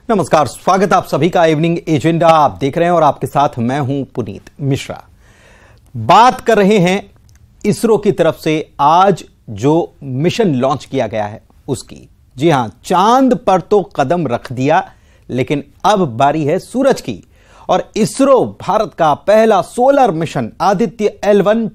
नमस्कार, स्वागत आप सभी का इवनिंग एजेंडा आप देख रहे हैं और आपके साथ मैं हूं पुनीत मिश्रा। बात कर रहे हैं इसरो की तरफ से आज जो मिशन लॉन्च किया गया है उसकी। जी हां, चांद पर तो कदम रख दिया, लेकिन अब बारी है सूरज की। और इसरो भारत का पहला सोलर मिशन आदित्य L1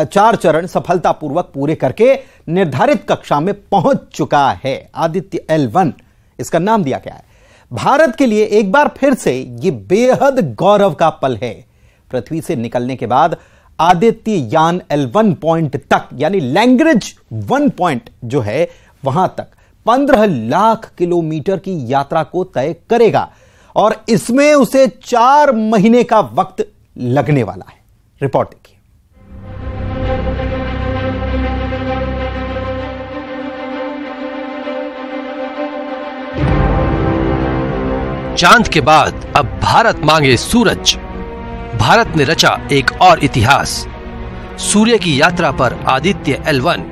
चार चरण सफलतापूर्वक पूरे करके निर्धारित कक्षा में पहुंच चुका है। आदित्य L1 इसका नाम दिया गया है। भारत के लिए एक बार फिर से यह बेहद गौरव का पल है। पृथ्वी से निकलने के बाद आदित्य यान L1 पॉइंट तक, यानी लैग्रेंज 1 पॉइंट जो है वहां तक 15 लाख किलोमीटर की यात्रा को तय करेगा और इसमें उसे 4 महीने का वक्त लगने वाला है। रिपोर्ट देखिए। चांद के बाद अब भारत मांगे सूरज। भारत ने रचा एक और इतिहास। सूर्य की यात्रा पर आदित्य L1।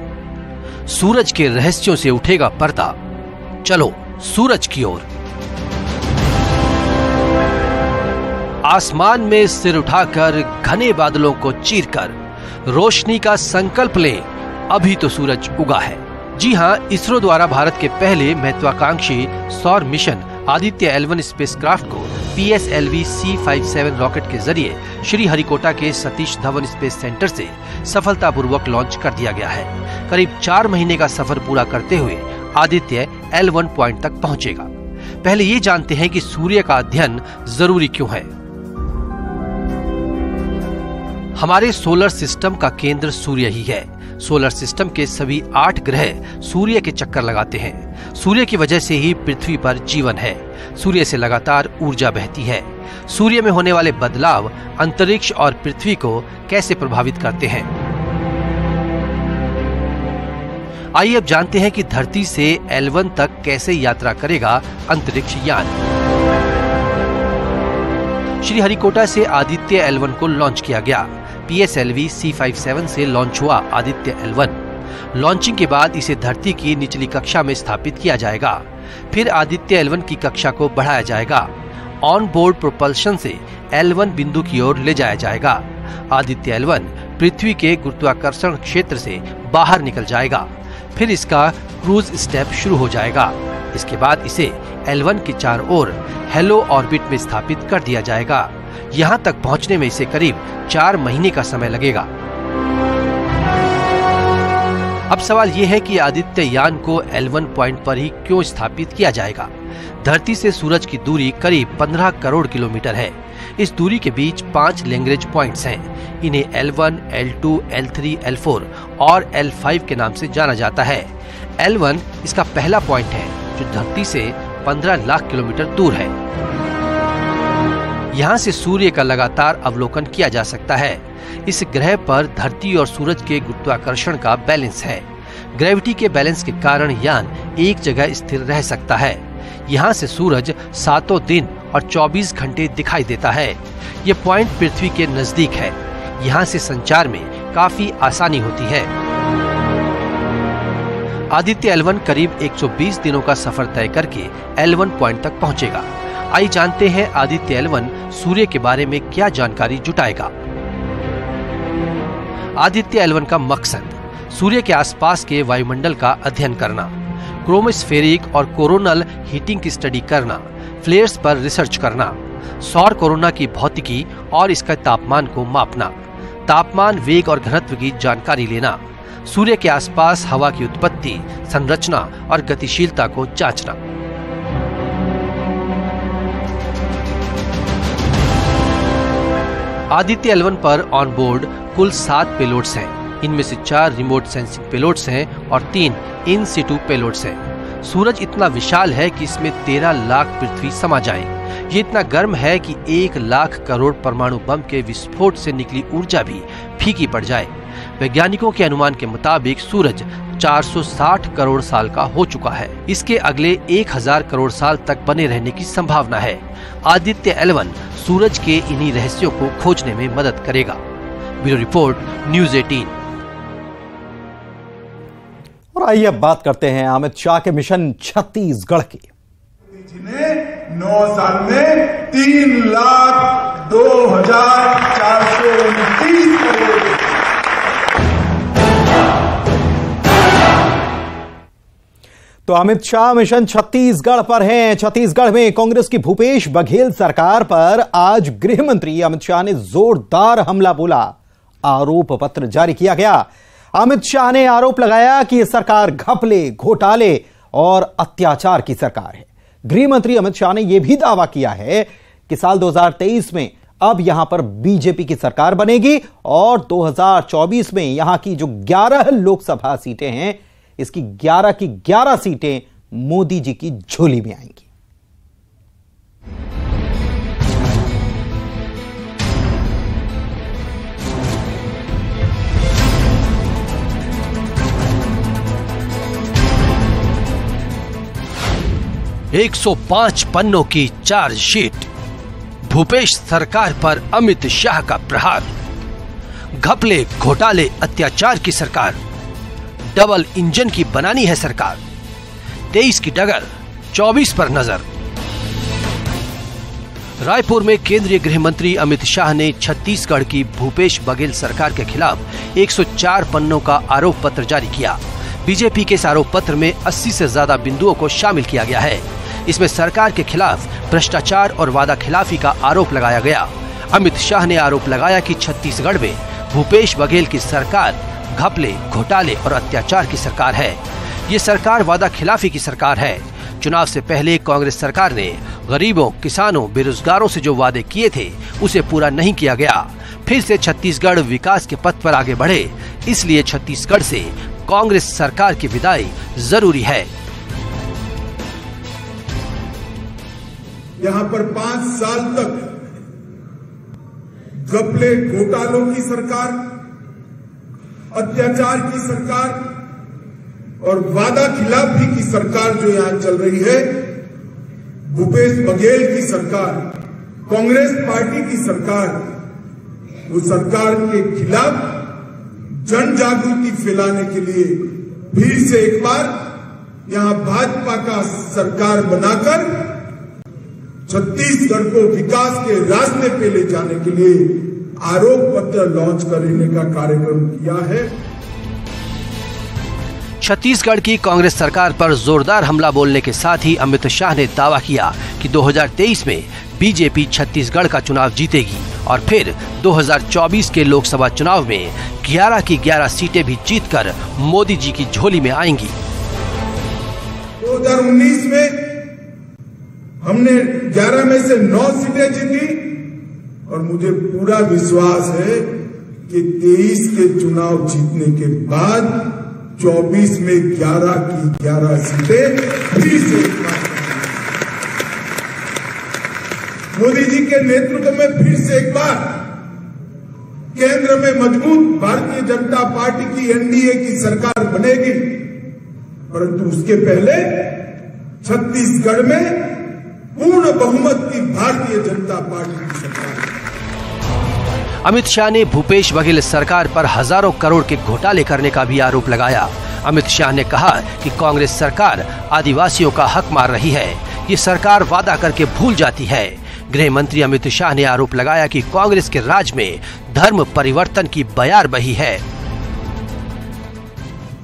सूरज के रहस्यों से उठेगा पर्दा। चलो सूरज की ओर। आसमान में सिर उठाकर घने बादलों को चीरकर रोशनी का संकल्प लें, अभी तो सूरज उगा है। जी हां, इसरो द्वारा भारत के पहले महत्वाकांक्षी सौर मिशन आदित्य L1 स्पेसक्राफ्ट को PSLV C57 रॉकेट के जरिए श्रीहरिकोटा के सतीश धवन स्पेस सेंटर से सफलतापूर्वक लॉन्च कर दिया गया है। करीब 4 महीने का सफर पूरा करते हुए आदित्य L1 पॉइंट तक पहुंचेगा। पहले ये जानते हैं कि सूर्य का अध्ययन जरूरी क्यों है। हमारे सोलर सिस्टम का केंद्र सूर्य ही है। सोलर सिस्टम के सभी 8 ग्रह सूर्य के चक्कर लगाते हैं। सूर्य की वजह से ही पृथ्वी पर जीवन है। सूर्य से लगातार ऊर्जा बहती है। सूर्य में होने वाले बदलाव अंतरिक्ष और पृथ्वी को कैसे प्रभावित करते हैं, आइए अब जानते हैं कि धरती से L1 तक कैसे यात्रा करेगा अंतरिक्ष यान। श्रीहरिकोटा से आदित्य L1 को लॉन्च किया गया। PSLV C57 से लॉन्च हुआ आदित्य L1। लॉन्चिंग के बाद इसे धरती की निचली कक्षा में स्थापित किया जाएगा। फिर आदित्य L1 की कक्षा को बढ़ाया जाएगा। ऑन बोर्ड प्रोपल्शन से L1 बिंदु की ओर ले जाया जाएगा। आदित्य L1 पृथ्वी के गुरुत्वाकर्षण क्षेत्र से बाहर निकल जाएगा। फिर इसका क्रूज स्टेप शुरू हो जाएगा। इसके बाद इसे L1 के चारों ओर हेलो ऑर्बिट में स्थापित कर दिया जाएगा। यहाँ तक पहुँचने में इसे करीब 4 महीने का समय लगेगा। अब सवाल ये है कि आदित्य यान को L1 पॉइंट पर ही क्यों स्थापित किया जाएगा। धरती से सूरज की दूरी करीब 15 करोड़ किलोमीटर है। इस दूरी के बीच 5 लैग्रेंज पॉइंट्स हैं। इन्हें L1, L2, L3, L4 और L5 के नाम से जाना जाता है। L1 इसका पहला पॉइंट है जो धरती से 15 लाख किलोमीटर दूर है। यहाँ से सूर्य का लगातार अवलोकन किया जा सकता है। इस ग्रह पर धरती और सूरज के गुरुत्वाकर्षण का बैलेंस है। ग्रेविटी के बैलेंस के कारण यान एक जगह स्थिर रह सकता है। यहाँ से सूरज 7 दिन और 24 घंटे दिखाई देता है। ये पॉइंट पृथ्वी के नजदीक है। यहाँ से संचार में काफी आसानी होती है। आदित्य L1 करीब 120 दिनों का सफर तय करके L1 पॉइंट तक पहुंचेगा। आइए जानते हैं आदित्य L1 सूर्य के बारे में क्या जानकारी जुटाएगा। आदित्य L1 का मकसद सूर्य के आसपास के वायुमंडल का अध्ययन करना, क्रोमोस्फेरिक और कोरोनल हीटिंग की स्टडी करना, फ्लेयर्स पर रिसर्च करना, सौर कोरोना की भौतिकी और इसका तापमान को मापना, तापमान, वेग और घनत्व की जानकारी लेना, सूर्य के आसपास हवा की उत्पत्ति, संरचना और गतिशीलता को जांचना। आदित्य L1 पर ऑन बोर्ड कुल 7 पेलोड्स हैं। इनमें से 4 रिमोट सेंसिंग पेलोड्स हैं और 3 इन सिटू पेलोड्स हैं। सूरज इतना विशाल है कि इसमें 13 लाख पृथ्वी समा जाएं। ये इतना गर्म है कि 1 लाख करोड़ परमाणु बम के विस्फोट से निकली ऊर्जा भी फीकी पड़ जाए। वैज्ञानिकों के अनुमान के मुताबिक सूरज 460 करोड़ साल का हो चुका है। इसके अगले 1000 करोड़ साल तक बने रहने की संभावना है। आदित्य L1 सूरज के इन्हीं रहस्यों को खोजने में मदद करेगा। Bureau report, news 18। और आइए अब बात करते हैं अमित शाह के मिशन छत्तीसगढ़ की। 9 साल में 3,02,429 करोड़। तो अमित शाह मिशन छत्तीसगढ़ पर हैं। छत्तीसगढ़ में कांग्रेस की भूपेश बघेल सरकार पर आज गृह मंत्री अमित शाह ने जोरदार हमला बोला। आरोप पत्र जारी किया गया। अमित शाह ने आरोप लगाया कि यह सरकार घपले, घोटाले और अत्याचार की सरकार है। गृह मंत्री अमित शाह ने यह भी दावा किया है कि साल 2023 में अब यहां पर बीजेपी की सरकार बनेगी और 2024 में यहां की जो 11 लोकसभा सीटें हैं, इसकी 11 की 11 सीटें मोदी जी की झोली में आएंगी। 105 पन्नों की चार्जशीट। भूपेश सरकार पर अमित शाह का प्रहार। घपले, घोटाले, अत्याचार की सरकार। डबल इंजन की बनानी है सरकार। 23 की डगर, 24 पर नजर। रायपुर में केंद्रीय गृह मंत्री अमित शाह ने छत्तीसगढ़ की भूपेश बघेल सरकार के खिलाफ 104 पन्नों का आरोप पत्र जारी किया। बीजेपी के इस आरोप पत्र में 80 से ज्यादा बिंदुओं को शामिल किया गया है। इसमें सरकार के खिलाफ भ्रष्टाचार और वादा खिलाफी का आरोप लगाया गया। अमित शाह ने आरोप लगाया कि छत्तीसगढ़ में भूपेश बघेल की सरकार घपले, घोटाले और अत्याचार की सरकार है। ये सरकार वादा खिलाफी की सरकार है। चुनाव से पहले कांग्रेस सरकार ने गरीबों, किसानों, बेरोजगारों से जो वादे किए थे उसे पूरा नहीं किया गया। फिर से छत्तीसगढ़ विकास के पथ पर आगे बढ़े, इसलिए छत्तीसगढ़ से कांग्रेस सरकार की विदाई जरूरी है। यहाँ पर 5 साल तक घपले, घोटालों की सरकार, अत्याचार की सरकार और वादा खिलाफी की सरकार जो यहां चल रही है, भूपेश बघेल की सरकार, कांग्रेस पार्टी की सरकार, वो सरकार के खिलाफ जन जागृति फैलाने के लिए फिर से एक बार यहां भाजपा का सरकार बनाकर छत्तीसगढ़ को विकास के रास्ते पे ले जाने के लिए आरोप पत्र लॉन्च करने का कार्यक्रम किया है। छत्तीसगढ़ की कांग्रेस सरकार पर जोरदार हमला बोलने के साथ ही अमित शाह ने दावा किया कि 2023 में बीजेपी छत्तीसगढ़ का चुनाव जीतेगी और फिर 2024 के लोकसभा चुनाव में 11 की 11 सीटें भी जीतकर मोदी जी की झोली में आएंगी। 2019 में हमने 11 में से 9 सीटें जीती और मुझे पूरा विश्वास है कि 23 के चुनाव जीतने के बाद 24 में 11 की 11 सीटें फिर से मोदी जी के नेतृत्व में फिर से एक बार केंद्र में मजबूत भारतीय जनता पार्टी की एनडीए की सरकार बनेगी। परंतु उसके पहले छत्तीसगढ़ में पूर्ण बहुमत की भारतीय जनता पार्टी की सरकार। अमित शाह ने भूपेश बघेल सरकार पर हजारों करोड़ के घोटाले करने का भी आरोप लगाया। अमित शाह ने कहा कि कांग्रेस सरकार आदिवासियों का हक मार रही है। ये सरकार वादा करके भूल जाती है। गृह मंत्री अमित शाह ने आरोप लगाया कि कांग्रेस के राज में धर्म परिवर्तन की बयार बही है।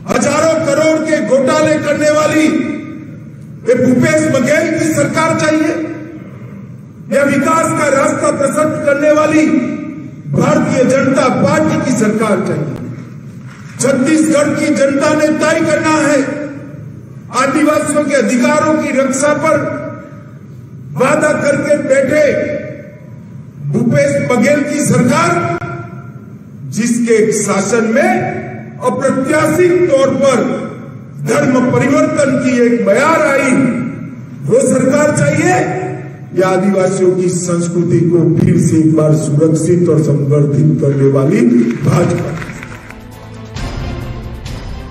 हजारों करोड़ के घोटाले करने वाली ये भूपेश बघेल की सरकार चाहिए या विकास का रास्ता प्रशस्त करने वाली भारतीय जनता पार्टी की सरकार चाहिए? छत्तीसगढ़ की जनता ने तय करना है। आदिवासियों के अधिकारों की रक्षा पर वादा करके बैठे भूपेश बघेल की सरकार, जिसके शासन में अप्रत्याशित तौर पर धर्म परिवर्तन की एक बयार आई, वो सरकार चाहिए या आदिवासियों की संस्कृति को फिर से एक बार सुरक्षित और संवर्धित करने वाली भाजपा?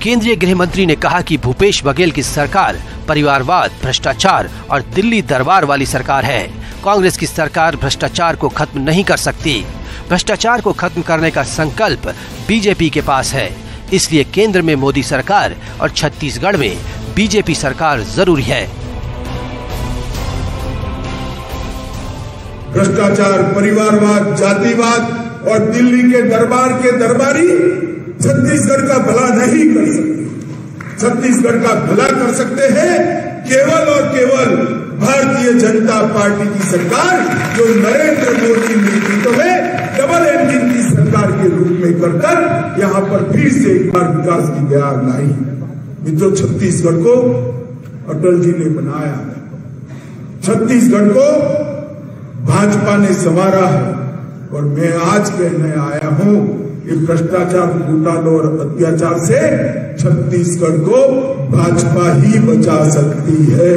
केंद्रीय गृह मंत्री ने कहा कि भूपेश बघेल की सरकार परिवारवाद, भ्रष्टाचार और दिल्ली दरबार वाली सरकार है। कांग्रेस की सरकार भ्रष्टाचार को खत्म नहीं कर सकती। भ्रष्टाचार को खत्म करने का संकल्प बीजेपी के पास है। इसलिए केंद्र में मोदी सरकार और छत्तीसगढ़ में बीजेपी सरकार जरूरी है। भ्रष्टाचार, परिवारवाद, जातिवाद और दिल्ली के दरबार के दरबारी छत्तीसगढ़ का भला नहीं कर सकते। छत्तीसगढ़ का भला कर सकते हैं केवल और केवल भारतीय जनता पार्टी की सरकार, जो नरेंद्र मोदी नेतृत्व में डबल इंजन की सरकार के रूप में कर यहां पर फिर से एक बार विकास की बयार लाई। मित्रों, छत्तीसगढ़ को अटल जी ने बनाया, छत्तीसगढ़ को भाजपा ने संवारा है और मैं आज कहने आया हूं कि भ्रष्टाचार, घोटालों और अत्याचार से छत्तीसगढ़ को भाजपा ही बचा सकती है।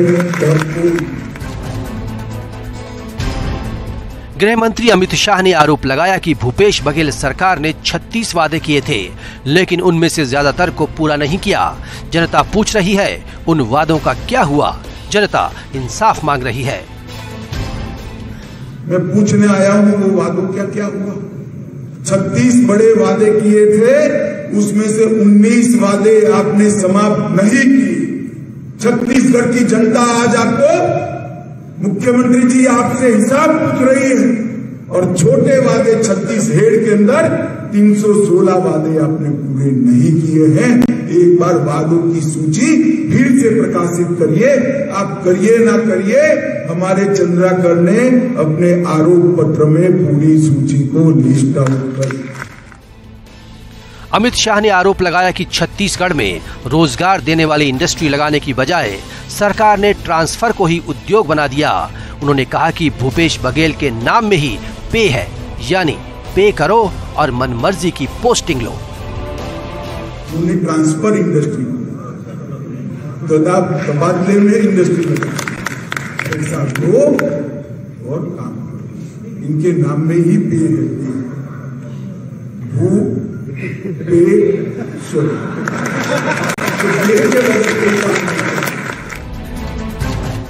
गृह मंत्री अमित शाह ने आरोप लगाया कि भूपेश बघेल सरकार ने 36 वादे किए थे, लेकिन उनमें से ज्यादातर को पूरा नहीं किया। जनता पूछ रही है उन वादों का क्या हुआ। जनता इंसाफ मांग रही है। मैं पूछने आया हूं वो वादों क्या क्या हुआ। 36 बड़े वादे किए थे, उसमें से 19 वादे आपने समाप्त नहीं किए। छत्तीसगढ़ की जनता आज आपको, मुख्यमंत्री जी आपसे हिसाब पूछ रही है। और छोटे वादे 36 हेड के अंदर 316 वादे आपने पूरे नहीं किए हैं। एक बार वादों की सूची फिर से प्रकाशित करिए। आप करिए ना करिए, हमारे चंद्राकर ने अपने आरोप पत्र में पूरी सूची को लिस्ट आउट कर। अमित शाह ने आरोप लगाया कि छत्तीसगढ़ में रोजगार देने वाली इंडस्ट्री लगाने की बजाय सरकार ने ट्रांसफर को ही उद्योग बना दिया। उन्होंने कहा कि भूपेश बघेल के नाम में ही पे है, यानी पे करो और मनमर्जी की पोस्टिंग लो। उन्होंने ट्रांसफर इंडस्ट्री तबादले में इंडस्ट्री में पैसा दो और काम करो। इनके नाम में ही पे है, भू पे स्व।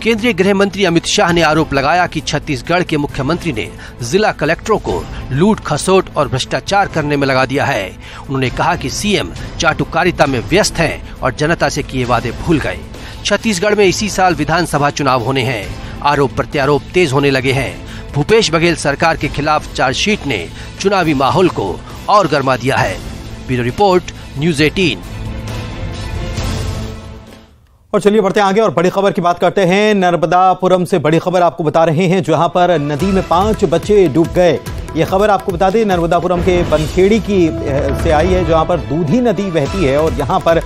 केंद्रीय गृह मंत्री अमित शाह ने आरोप लगाया कि छत्तीसगढ़ के मुख्यमंत्री ने जिला कलेक्टरों को लूट खसोट और भ्रष्टाचार करने में लगा दिया है। उन्होंने कहा कि सीएम चाटुकारिता में व्यस्त हैं और जनता से किए वादे भूल गए। छत्तीसगढ़ में इसी साल विधानसभा चुनाव होने हैं। आरोप प्रत्यारोप तेज होने लगे हैं। भूपेश बघेल सरकार के खिलाफ चार्जशीट ने चुनावी माहौल को और गर्मा दिया है। Bureau report, news 18। और चलिए बढ़ते हैं आगे और बड़ी खबर की बात करते हैं। नर्मदापुरम से बड़ी खबर आपको बता रहे हैं, जहां पर नदी में 5 बच्चे डूब गए। ये खबर आपको बता दें नर्मदापुरम के बनखेड़ी की से आई है, जहां पर दूधी नदी बहती है और यहां पर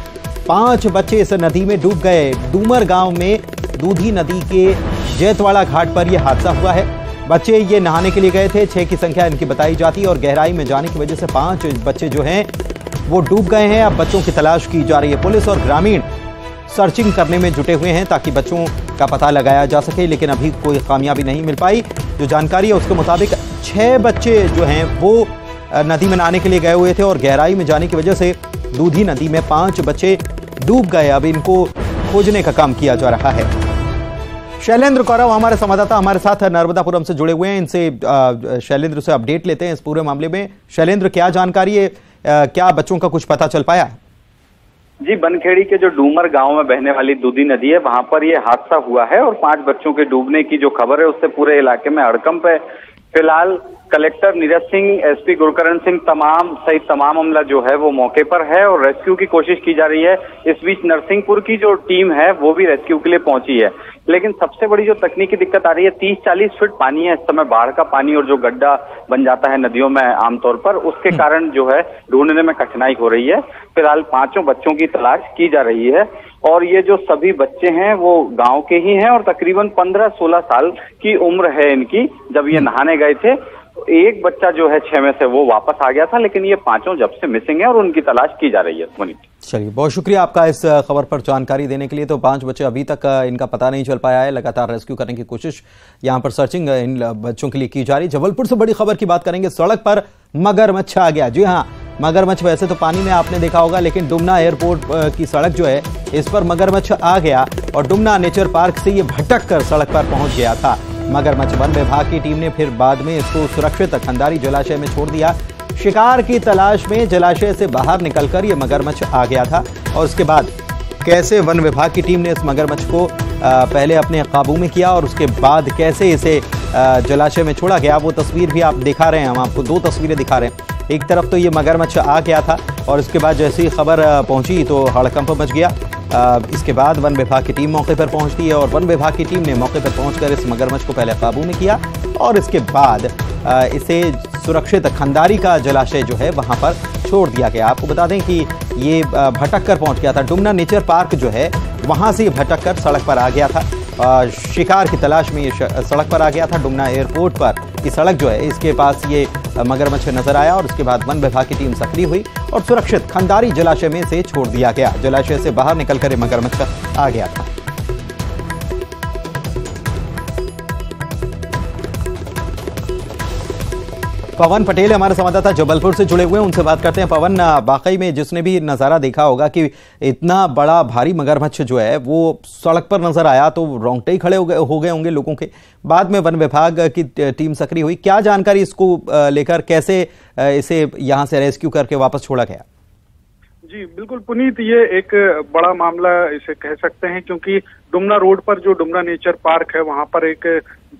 5 बच्चे इस नदी में डूब गए। डूमर गांव में दूधी नदी के जैतवाड़ा घाट पर यह हादसा हुआ है। बच्चे ये नहाने के लिए गए थे। 6 की संख्या इनकी बताई जाती है और गहराई में जाने की वजह से 5 बच्चे जो हैं वो डूब गए हैं। अब बच्चों की तलाश की जा रही है। पुलिस और ग्रामीण सर्चिंग करने में जुटे हुए हैं ताकि बच्चों का पता लगाया जा सके, लेकिन अभी कोई कामयाबी नहीं मिल पाई। जो जानकारी है उसके मुताबिक 6 बच्चे जो हैं वो नदी में नहाने के लिए गए हुए थे और गहराई में जाने की वजह से दूधी नदी में 5 बच्चे डूब गए। अब इनको खोजने का काम किया जा रहा है। शैलेंद्र कौरव हमारे संवाददाता हमारे साथ नर्मदापुरम से जुड़े हुए हैं। इनसे शैलेंद्र से अपडेट लेते हैं इस पूरे मामले में। शैलेंद्र, क्या जानकारी है, क्या बच्चों का कुछ पता चल पाया? जी, बनखेड़ी के जो डूमर गांव में बहने वाली दूधी नदी है, वहां पर ये हादसा हुआ है और 5 बच्चों के डूबने की जो खबर है उससे पूरे इलाके में हड़कंप है। फिलहाल कलेक्टर नीरज सिंह, एसपी गुरकरण सिंह सहित तमाम अमला जो है वो मौके पर है और रेस्क्यू की कोशिश की जा रही है। इस बीच नरसिंहपुर की जो टीम है वो भी रेस्क्यू के लिए पहुंची है। लेकिन सबसे बड़ी जो तकनीकी दिक्कत आ रही है, 30-40 फीट पानी है इस समय, बाढ़ का पानी, और जो गड्ढा बन जाता है नदियों में आमतौर पर, उसके कारण जो है ढूंढने में कठिनाई हो रही है। फिलहाल 5 बच्चों की तलाश की जा रही है और ये जो सभी बच्चे हैं वो गांव के ही हैं और तकरीबन 15-16 साल की उम्र है इनकी। जब ये नहाने गए थे एक बच्चा जो है 6 में से वो वापस आ गया था, लेकिन ये 5 जब से मिसिंग है और उनकी तलाश की जा रही है। चलिए, बहुत शुक्रिया आपका इस खबर पर जानकारी देने के लिए। तो 5 बच्चे अभी तक इनका पता नहीं चल पाया है। लगातार रेस्क्यू करने की कोशिश, यहाँ पर सर्चिंग इन बच्चों के लिए की जा रही है। जबलपुर से बड़ी खबर की बात करेंगे। सड़क पर मगरमच्छ आ गया। जी हाँ, मगरमच्छ वैसे तो पानी में आपने देखा होगा, लेकिन डुमना एयरपोर्ट की सड़क जो है इस पर मगरमच्छ आ गया और डुमना नेचर पार्क से ये भटक कर सड़क पर पहुंच गया था। मगरमच्छ वन विभाग की टीम ने फिर बाद में इसको सुरक्षित खंडारी जलाशय में छोड़ दिया। शिकार की तलाश में जलाशय से बाहर निकलकर ये मगरमच्छ आ गया था और उसके बाद कैसे वन विभाग की टीम ने इस मगरमच्छ को पहले अपने काबू में किया और उसके बाद कैसे इसे जलाशय में छोड़ा गया। वो तस्वीर भी आप दिखा रहे हैं, हम आपको दो तस्वीरें दिखा रहे हैं। एक तरफ तो ये मगरमच्छ आ गया था और इसके बाद जैसे ही खबर पहुंची तो हड़कंप मच गया। इसके बाद वन विभाग की टीम मौके पर पहुंचती है और वन विभाग की टीम ने मौके पर पहुंचकर इस मगरमच्छ को पहले काबू में किया और इसके बाद इसे सुरक्षित खंदारी का जलाशय जो है वहां पर छोड़ दिया गया। आपको बता दें कि ये भटक कर पहुंच गया था, डुमना नेचर पार्क जो है वहां से भटक कर सड़क पर आ गया था। शिकार की तलाश में ये सड़क पर आ गया था। डुमना एयरपोर्ट पर की सड़क जो है इसके पास ये मगरमच्छ नजर आया और उसके बाद वन विभाग की टीम सक्रिय हुई और सुरक्षित खंदारी जलाशय में से छोड़ दिया गया। जलाशय से बाहर निकलकर ये मगरमच्छ आ गया था। पवन पटेल हमारे संवाददाता जबलपुर से जुड़े हुए हैं, उनसे बात करते हैं। पवन, वाकई में जिसने भी नज़ारा देखा होगा कि इतना बड़ा भारी मगरमच्छ जो है वो सड़क पर नजर आया तो रोंगटे ही खड़े हो गए होंगे लोगों के। बाद में वन विभाग की टीम सक्रिय हुई, क्या जानकारी इसको लेकर, कैसे इसे यहां से रेस्क्यू करके वापस छोड़ा गया? जी बिल्कुल पुनीत, ये एक बड़ा मामला इसे कह सकते हैं क्योंकि डुमना रोड पर जो डुमना नेचर पार्क है वहां पर एक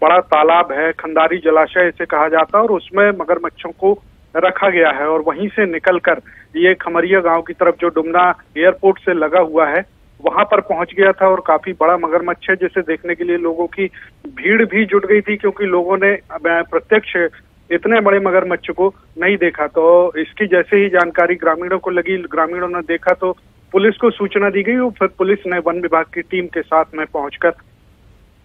बड़ा तालाब है, खंदारी जलाशय इसे कहा जाता है और उसमें मगरमच्छों को रखा गया है और वहीं से निकलकर ये खमरिया गांव की तरफ जो डुमना एयरपोर्ट से लगा हुआ है वहां पर पहुंच गया था और काफी बड़ा मगरमच्छ है जिसे देखने के लिए लोगों की भीड़ भी जुट गई थी क्योंकि लोगों ने प्रत्यक्ष इतने बड़े मगरमच्छ को नहीं देखा। तो इसकी जैसे ही जानकारी ग्रामीणों को लगी, ग्रामीणों ने देखा तो पुलिस को सूचना दी गई और फिर पुलिस ने वन विभाग की टीम के साथ में पहुंचकर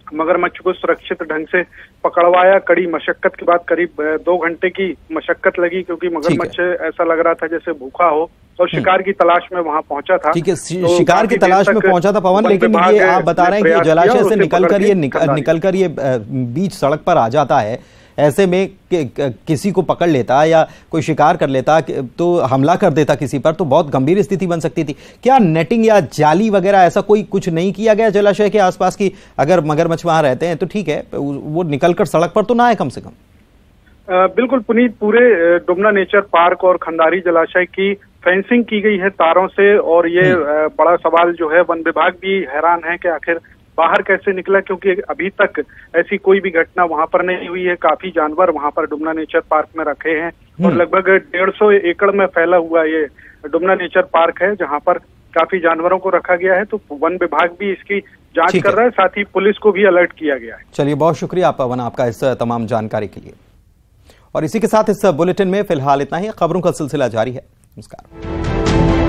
मगरमच्छ को सुरक्षित ढंग से पकड़वाया। कड़ी मशक्कत के बाद करीब 2 घंटे की मशक्कत लगी क्योंकि मगरमच्छ ऐसा लग रहा था जैसे भूखा हो और शिकार की तलाश में वहां पहुंचा था। ठीक है, शिकार की तलाश में पहुंचा था पवन, लेकिन ये आप बता रहे हैं कि जलाशय से निकलकर ये बीच सड़क पर आ जाता है। ऐसे में किसी को पकड़ लेता या कोई शिकार कर लेता तो हमला कर देता किसी पर, तो बहुत गंभीर स्थिति बन सकती थी। क्या नेटिंग या जाली वगैरह ऐसा कोई कुछ नहीं किया गया जलाशय के आसपास की? अगर मगरमच्छ वहां रहते हैं तो ठीक है, वो निकलकर सड़क पर तो ना आए कम से कम। बिल्कुल पुनीत, पूरे डुमना नेचर पार्क और खंदारी जलाशय की फेंसिंग की गई है तारों से और ये बड़ा सवाल जो है वन विभाग भी हैरान है कि आखिर बाहर कैसे निकला क्योंकि अभी तक ऐसी कोई भी घटना वहां पर नहीं हुई है। काफी जानवर वहां पर डुमना नेचर पार्क में रखे हैं और लगभग 150 एकड़ में फैला हुआ ये डुमना नेचर पार्क है जहां पर काफी जानवरों को रखा गया है। तो वन विभाग भी इसकी जांच कर रहा है, साथ ही पुलिस को भी अलर्ट किया गया है। चलिए, बहुत शुक्रिया पवन आपका इस तमाम जानकारी के लिए। और इसी के साथ इस बुलेटिन में फिलहाल इतना ही। खबरों का सिलसिला जारी है। नमस्कार।